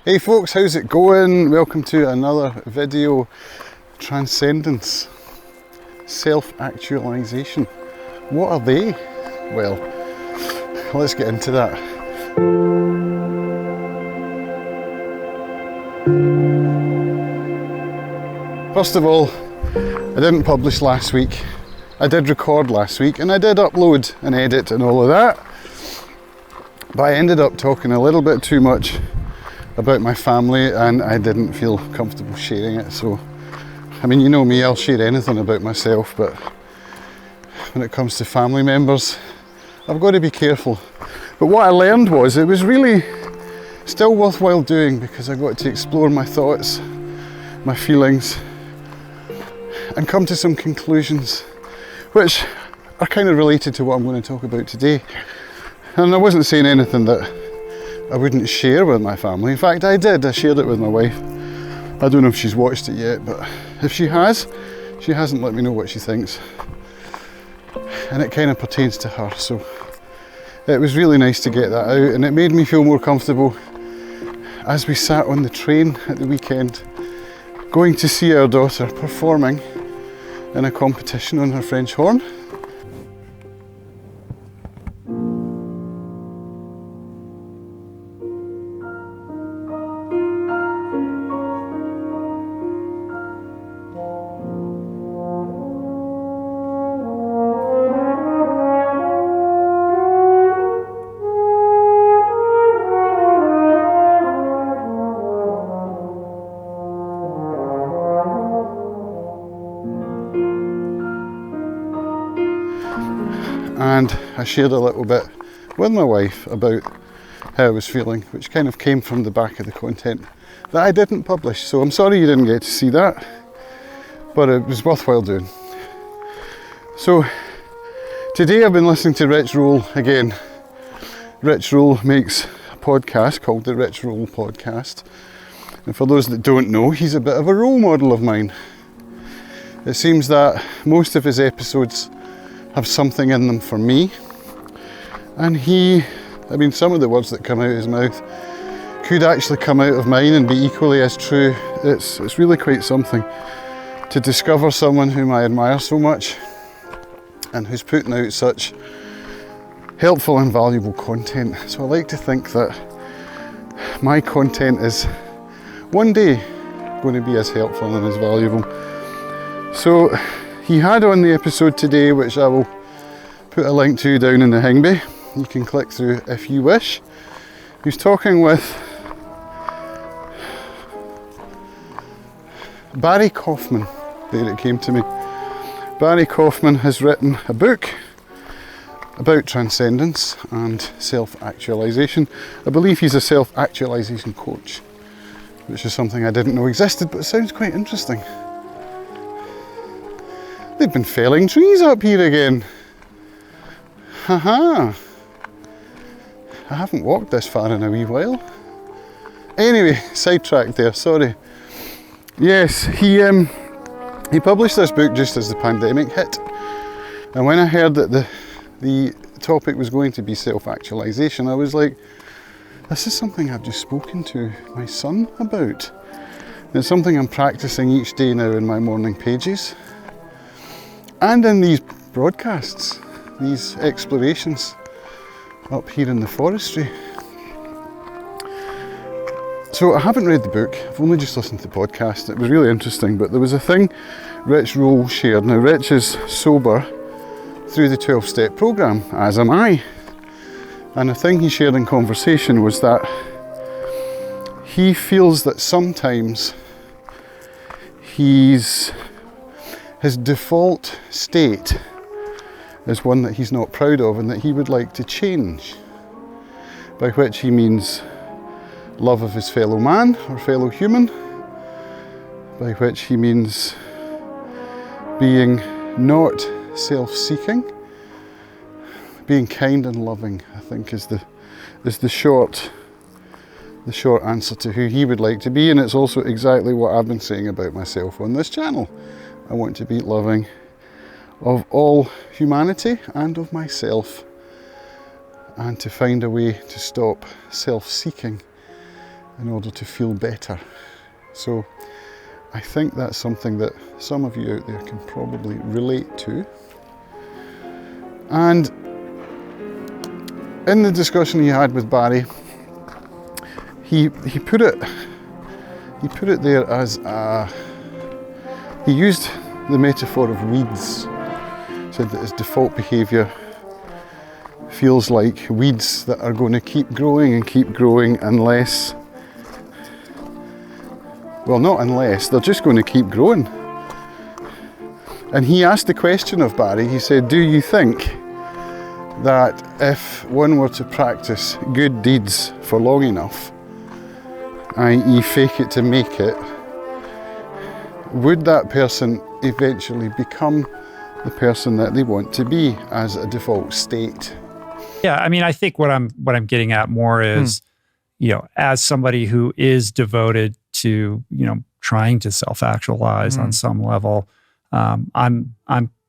Hey folks, how's it going? Welcome to another video. Transcendence, self-actualisation. What are they? Well, let's get into that. First of all, I didn't publish last week. I did record last week and I did upload and edit and all of that. But I ended up talking a little bit too much about my family and I didn't feel comfortable sharing it. So, I mean, you know me, I'll share anything about myself, but when it comes to family members, I've got to be careful. But what I learned was it was really still worthwhile doing because I got to explore my thoughts, my feelings, and come to some conclusions which are kind of related to what I'm going to talk about today. And I wasn't saying anything that I wouldn't share with my family. In fact, I did. I shared it with my wife. I don't know if she's watched it yet, but if she has, she hasn't let me know what she thinks. And it kind of pertains to her, so it was really nice to get that out, and it made me feel more comfortable as we sat on the train at the weekend going to see our daughter performing in a competition on her French horn. And I shared a little bit with my wife about how I was feeling, which kind of came from the back of the content that I didn't publish. So I'm sorry you didn't get to see that, but it was worthwhile doing. So today I've been listening to Rich Roll again. Rich Roll makes a podcast called the Rich Roll Podcast. And for those that don't know, he's a bit of a role model of mine. It seems that most of his episodes have something in them for me, and some of the words that come out of his mouth could actually come out of mine and be equally as true. It's really quite something to discover someone whom I admire so much and who's putting out such helpful and valuable content. So I like to think that my content is one day going to be as helpful and as valuable. So he had on the episode today, which I will put a link to down in the Hingby. You can click through if you wish. He's talking with Barry Kaufman. There it came to me. Barry Kaufman has written a book about transcendence and self-actualisation. I believe he's a self-actualisation coach, which is something I didn't know existed, but it sounds quite interesting. They've been felling trees up here again. Haha. I haven't walked this far in a wee while. Anyway, sidetracked there, sorry. Yes, he published this book just as the pandemic hit. And when I heard that the topic was going to be self-actualisation, I was like, this is something I've just spoken to my son about. It's something I'm practicing each day now in my morning pages. And in these broadcasts, these explorations up here in the forestry. So I haven't read the book, I've only just listened to the podcast. It was really interesting, but there was a thing Rich Roll shared. Now Rich is sober through the 12-step programme, as am I. And the thing he shared in conversation was that he feels that sometimes his default state is one that he's not proud of and that he would like to change. By which he means love of his fellow man or fellow human. By which he means being not self-seeking. Being kind and loving, I think, is the short answer to who he would like to be, and it's also exactly what I've been saying about myself on this channel. I want to be loving of all humanity and of myself, and to find a way to stop self-seeking in order to feel better. So I think that's something that some of you out there can probably relate to. And in the discussion he had with Barry, he put it there as he used the metaphor of weeds. Said that his default behaviour feels like weeds that are going to keep growing unless, well, not unless, they're just going to keep growing. And he asked the question of Barry, he said, do you think that if one were to practice good deeds for long enough, i.e. fake it to make it, would that person eventually become the person that they want to be as a default state? Yeah, I mean, I think what I'm getting at more is, as somebody who is devoted to, trying to self-actualize on some level, I'm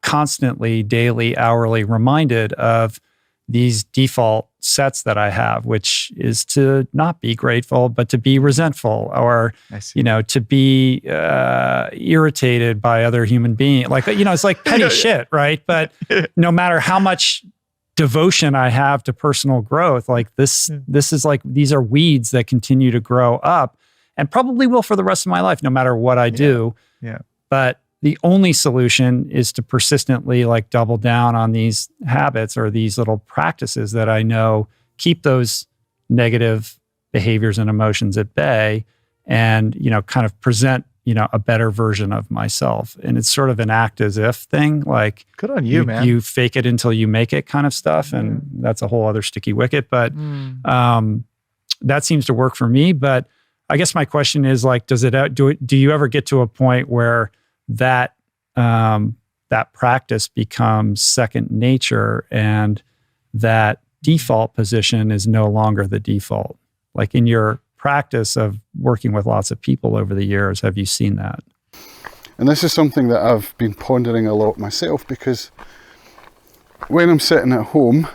constantly, daily, hourly reminded of these default sets that I have, which is to not be grateful, but to be resentful, or, to be irritated by other human beings. Like, it's like petty shit, right? But no matter how much devotion I have to personal growth, like this is like, these are weeds that continue to grow up and probably will for the rest of my life, no matter what I do. Yeah. But the only solution is to persistently like double down on these habits or these little practices that I know keep those negative behaviors and emotions at bay, and, kind of present, a better version of myself. And it's sort of an act as if thing, like, good on you, man. You fake it until you make it kind of stuff. And that's a whole other sticky wicket, but that seems to work for me. But I guess my question is, like, do you ever get to a point where that practice becomes second nature, and that default position is no longer the default? Like, in your practice of working with lots of people over the years, have you seen that? And this is something that I've been pondering a lot myself, because when I'm sitting at home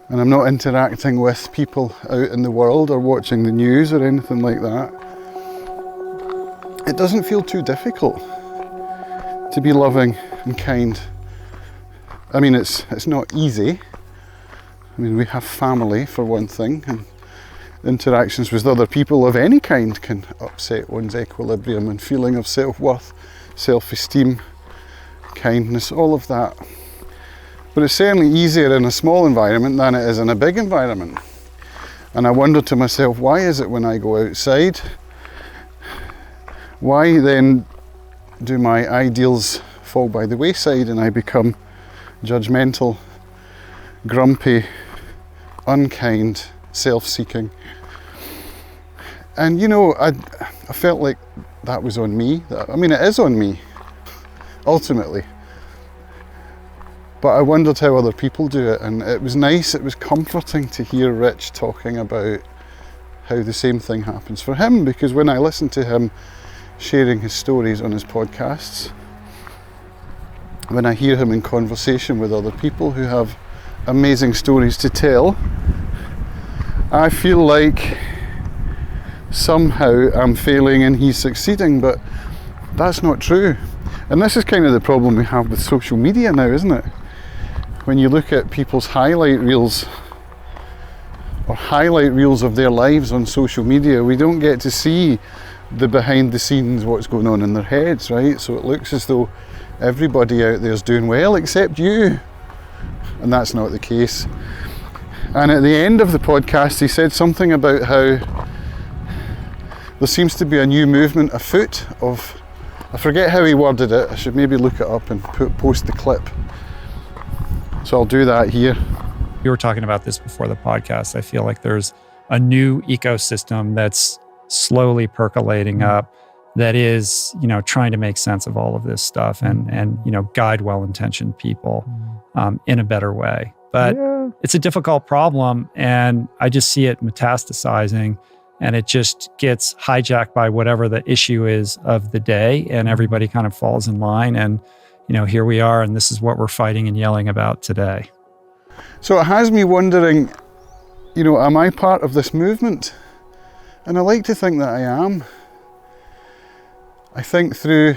and I'm not interacting with people out in the world or watching the news or anything like that, it doesn't feel too difficult to be loving and kind. I mean, it's not easy. I mean, we have family for one thing, and interactions with other people of any kind can upset one's equilibrium and feeling of self-worth, self-esteem, kindness, all of that. But it's certainly easier in a small environment than it is in a big environment. And I wonder to myself, why is it when I go outside, why then do my ideals fall by the wayside and I become judgmental, grumpy, unkind, self-seeking? And I felt like that was on me. I mean, it is on me, ultimately. But I wondered how other people do it, and it was nice, it was comforting to hear Rich talking about how the same thing happens for him, because when I listen to him sharing his stories on his podcasts, when I hear him in conversation with other people who have amazing stories to tell, I feel like somehow I'm failing and he's succeeding, but that's not true. And this is kind of the problem we have with social media now, isn't it? When you look at people's highlight reels or highlight reels of their lives on social media, we don't get to see the behind the scenes, what's going on in their heads, right? So it looks as though everybody out there is doing well except you. And that's not the case. And at the end of the podcast, he said something about how there seems to be a new movement afoot of, I forget how he worded it, I should maybe look it up and post the clip. So I'll do that here. You were talking about this before the podcast. I feel like there's a new ecosystem that's slowly percolating up that is, trying to make sense of all of this stuff and guide well-intentioned people in a better way. But it's a difficult problem, and I just see it metastasizing, and it just gets hijacked by whatever the issue is of the day, and everybody kind of falls in line, and here we are, and this is what we're fighting and yelling about today. So it has me wondering, am I part of this movement? And I like to think that I am. I think through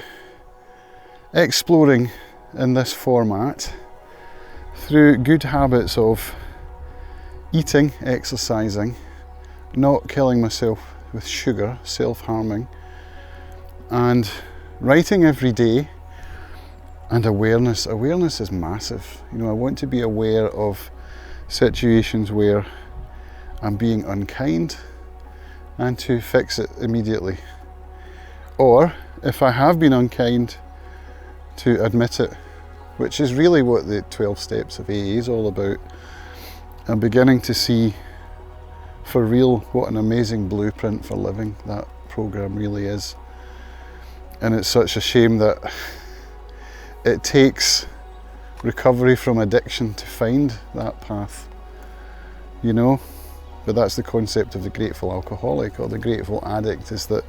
exploring in this format, through good habits of eating, exercising, not killing myself with sugar, self-harming, and writing every day, and awareness. Awareness is massive. You know, I want to be aware of situations where I'm being unkind and to fix it immediately. Or if I have been unkind, to admit it, which is really what the 12 steps of AA is all about. I'm beginning to see for real what an amazing blueprint for living that program really is. And it's such a shame that it takes recovery from addiction to find that path, you know. But that's the concept of the grateful alcoholic or the grateful addict, is that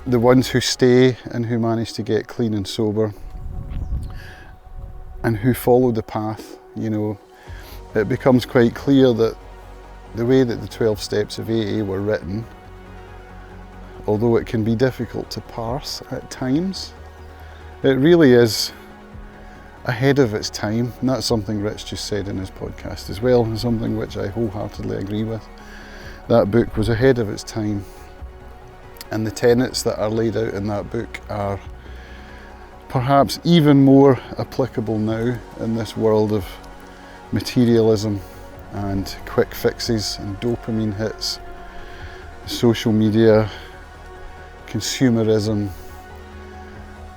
the ones who stay and who manage to get clean and sober and who follow the path, you know, it becomes quite clear that the way that the 12 steps of AA were written, although it can be difficult to parse at times, it really is ahead of its time. And that's something Rich just said in his podcast as well, and something which I wholeheartedly agree with. That book was ahead of its time, and the tenets that are laid out in that book are perhaps even more applicable now in this world of materialism and quick fixes and dopamine hits, social media, consumerism,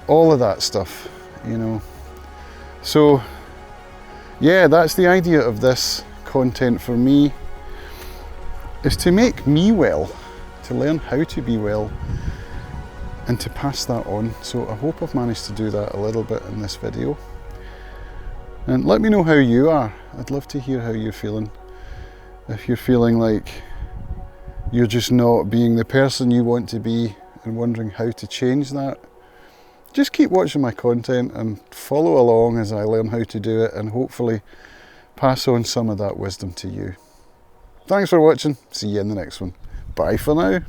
all of that stuff, you know. So yeah, that's the idea of this content for me, is to make me well, to learn how to be well and to pass that on. So I hope I've managed to do that a little bit in this video. And let me know how you are. I'd love to hear how you're feeling. If you're feeling like you're just not being the person you want to be and wondering how to change that, just keep watching my content and follow along as I learn how to do it, and hopefully pass on some of that wisdom to you. Thanks for watching. See you in the next one. Bye for now.